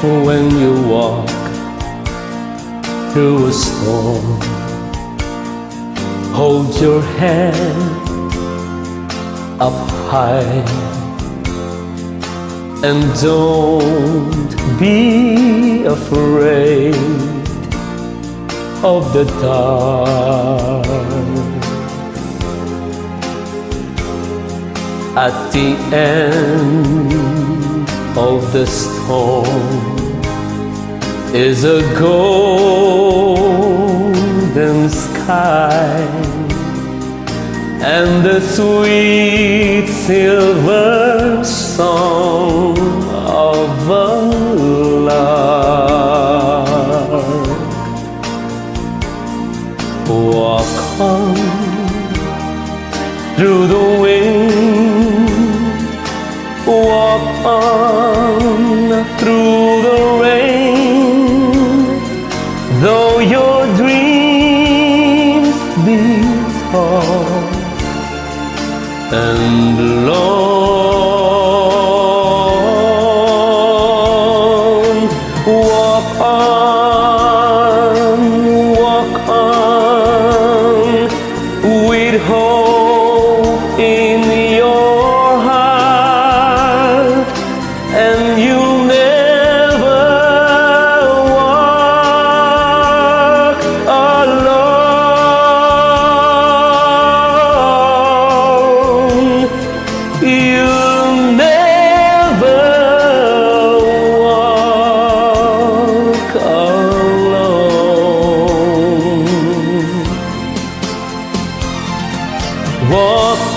when you walk through a storm. Hold your head up high and don't be afraid of the dark. At the end of the storm is a golden sky and the sweet silver song of a lark. Walk on through the wind, walk on through the rain, though your dreams be tall and long. Walk on with hope in your heart, and you'll never walk alone. You'll never walk alone. Walk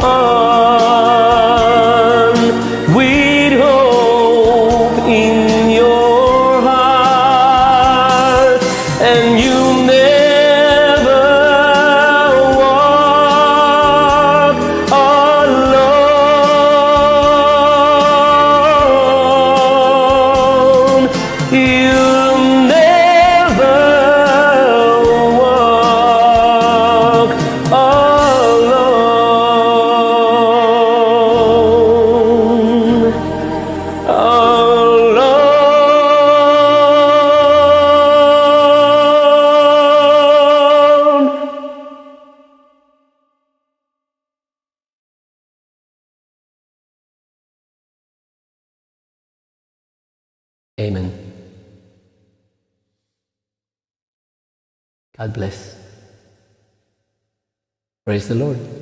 on with hope in your heart, and you'll never walk alone. You'll never walk alone. Alone. Amen. God bless. Praise the Lord.